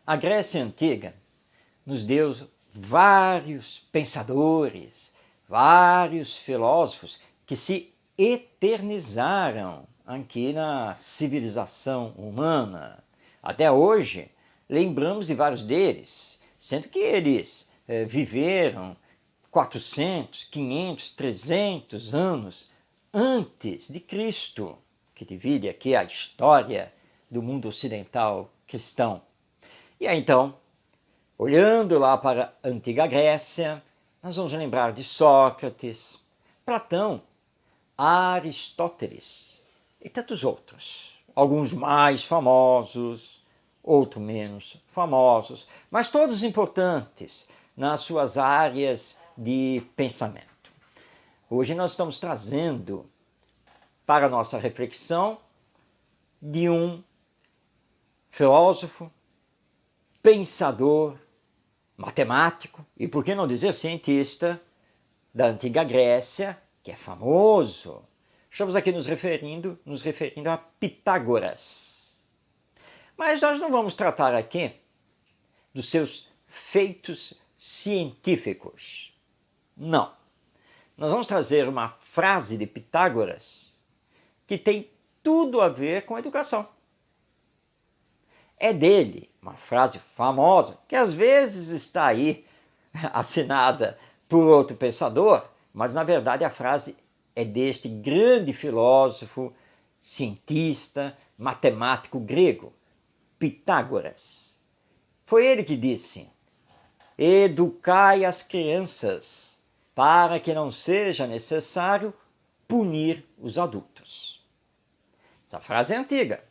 A Grécia Antiga nos deu vários pensadores, vários filósofos que se eternizaram aqui na civilização humana. Até hoje, lembramos de vários deles, sendo que eles viveram 400, 500, 300 anos antes de Cristo, que divide aqui a história do mundo ocidental cristão. E aí então, olhando lá para a antiga Grécia, nós vamos lembrar de Sócrates, Platão, Aristóteles e tantos outros. Alguns mais famosos, outros menos famosos, mas todos importantes nas suas áreas de pensamento. Hoje nós estamos trazendo para a nossa reflexão de um filósofo, pensador, matemático e, por que não dizer, cientista da antiga Grécia, que é famoso. Estamos aqui nos referindo a Pitágoras. Mas nós não vamos tratar aqui dos seus feitos científicos. Não. Nós vamos trazer uma frase de Pitágoras que tem tudo a ver com educação. É dele, uma frase famosa, que às vezes está aí assinada por outro pensador, mas na verdade a frase é deste grande filósofo, cientista, matemático grego, Pitágoras. Foi ele que disse: educai as crianças para que não seja necessário punir os adultos. Essa frase é antiga,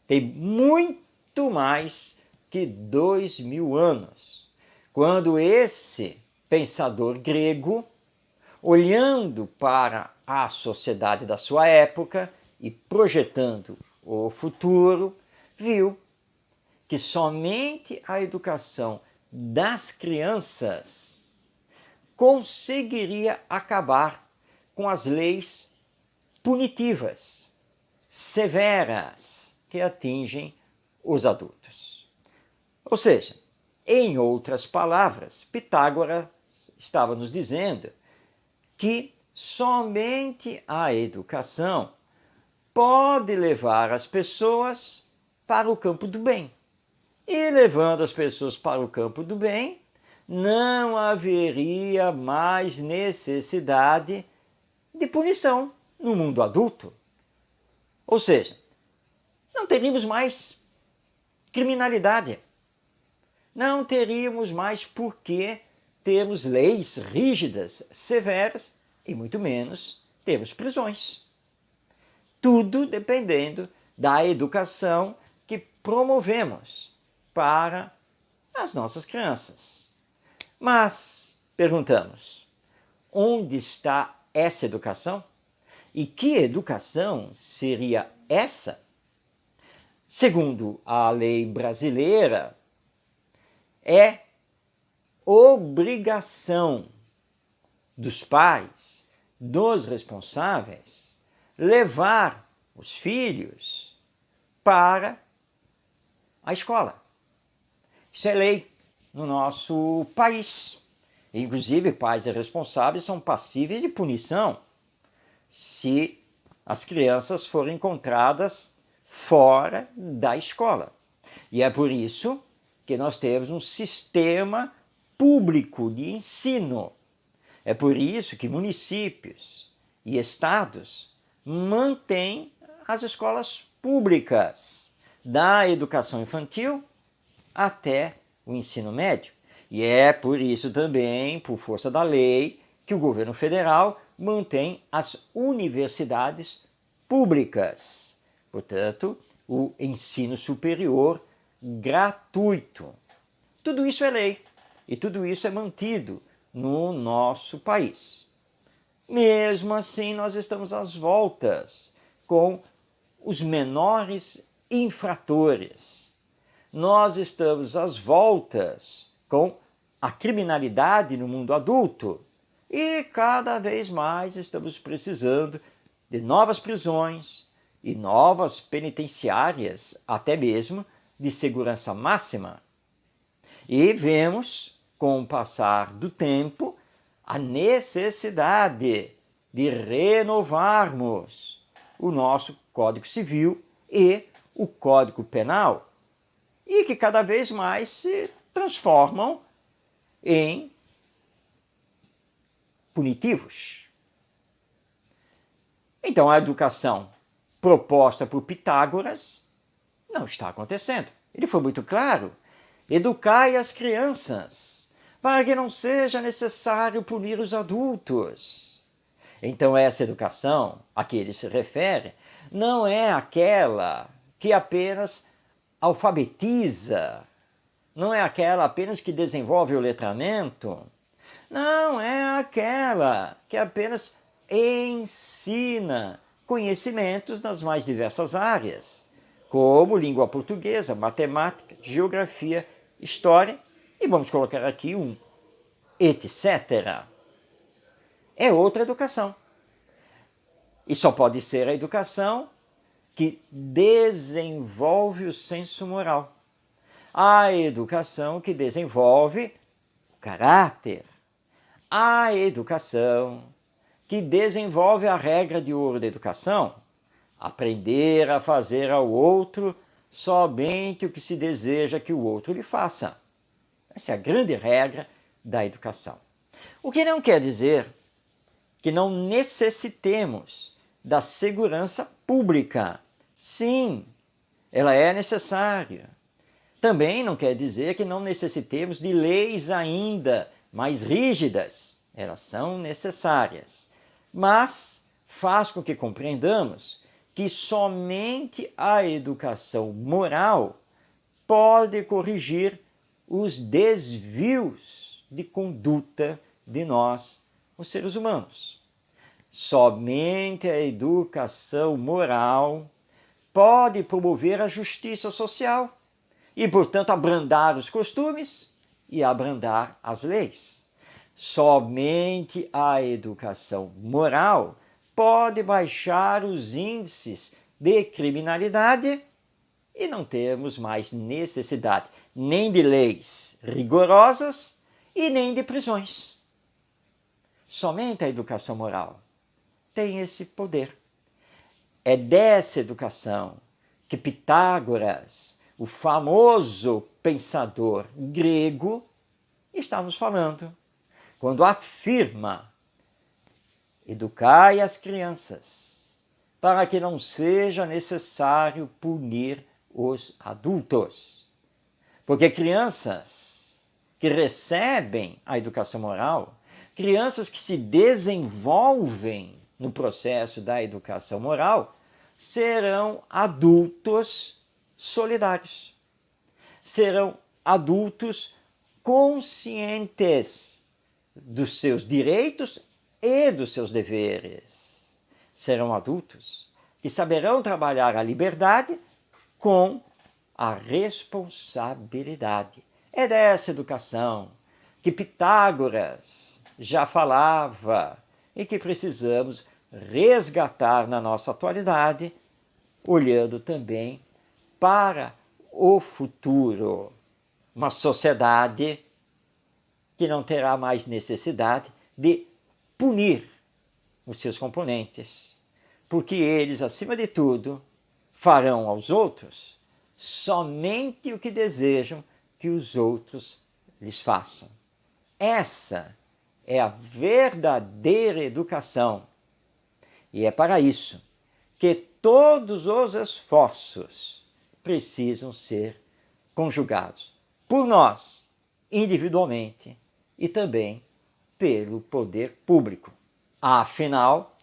tem muito mais que 2000 anos, quando esse pensador grego, olhando para a sociedade da sua época e projetando o futuro, viu que somente a educação das crianças conseguiria acabar com as leis punitivas, severas, que atingem os adultos. Ou seja, em outras palavras, Pitágoras estava nos dizendo que somente a educação pode levar as pessoas para o campo do bem. E levando as pessoas para o campo do bem, não haveria mais necessidade de punição no mundo adulto. Ou seja, não teríamos mais criminalidade. Não teríamos mais por que termos leis rígidas, severas e muito menos termos prisões. Tudo dependendo da educação que promovemos para as nossas crianças. Mas, perguntamos, onde está essa educação? E que educação seria essa? Segundo a lei brasileira, é obrigação dos pais, dos responsáveis, levar os filhos para a escola. Isso é lei no nosso país. Inclusive, pais irresponsáveis são passíveis de punição se as crianças forem encontradas fora da escola. E é por isso que nós temos um sistema público de ensino. É por isso que municípios e estados mantêm as escolas públicas, da educação infantil até o ensino médio. E é por isso também, por força da lei, que o governo federal mantém as universidades públicas. Portanto, o ensino superior gratuito. Tudo isso é lei e tudo isso é mantido no nosso país. Mesmo assim, nós estamos às voltas com os menores infratores. Nós estamos às voltas com a criminalidade no mundo adulto e cada vez mais estamos precisando de novas prisões e novas penitenciárias, até mesmo de segurança máxima. E vemos, com o passar do tempo, a necessidade de renovarmos o nosso Código Civil e o Código Penal, e que cada vez mais se transformam em punitivos. Então, a educação proposta por Pitágoras não está acontecendo. Ele foi muito claro. Educai as crianças, para que não seja necessário punir os adultos. Então, essa educação a que ele se refere não é aquela que apenas alfabetiza, não é aquela apenas que desenvolve o letramento, não é aquela que apenas ensina conhecimentos nas mais diversas áreas, como língua portuguesa, matemática, geografia, história, e vamos colocar aqui um etc. É outra educação. E só pode ser a educação que desenvolve o senso moral. A educação que desenvolve o caráter. A educação que desenvolve a regra de ouro da educação, aprender a fazer ao outro somente o que se deseja que o outro lhe faça. Essa é a grande regra da educação. O que não quer dizer que não necessitemos da segurança pública. Sim, ela é necessária. Também não quer dizer que não necessitemos de leis ainda mais rígidas. Elas são necessárias. Mas faz com que compreendamos que somente a educação moral pode corrigir os desvios de conduta de nós, os seres humanos. Somente a educação moral pode promover a justiça social e, portanto, abrandar os costumes e abrandar as leis. Somente a educação moral pode baixar os índices de criminalidade e não termos mais necessidade nem de leis rigorosas e nem de prisões. Somente a educação moral tem esse poder. É dessa educação que Pitágoras, o famoso pensador grego, está nos falando, quando afirma: educai as crianças, para que não seja necessário punir os adultos. Porque crianças que recebem a educação moral, crianças que se desenvolvem no processo da educação moral, serão adultos solidários. Serão adultos conscientes dos seus direitos e dos seus deveres. Serão adultos que saberão trabalhar a liberdade com a responsabilidade. É dessa educação que Pitágoras já falava e que precisamos resgatar na nossa atualidade, olhando também para o futuro. Uma sociedade que não terá mais necessidade de punir os seus componentes, porque eles, acima de tudo, farão aos outros somente o que desejam que os outros lhes façam. Essa é a verdadeira educação. E é para isso que todos os esforços precisam ser conjugados por nós, individualmente, e também pelo poder público. Afinal,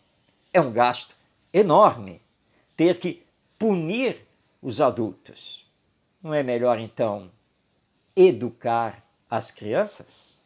é um gasto enorme ter que punir os adultos. Não é melhor, então, educar as crianças?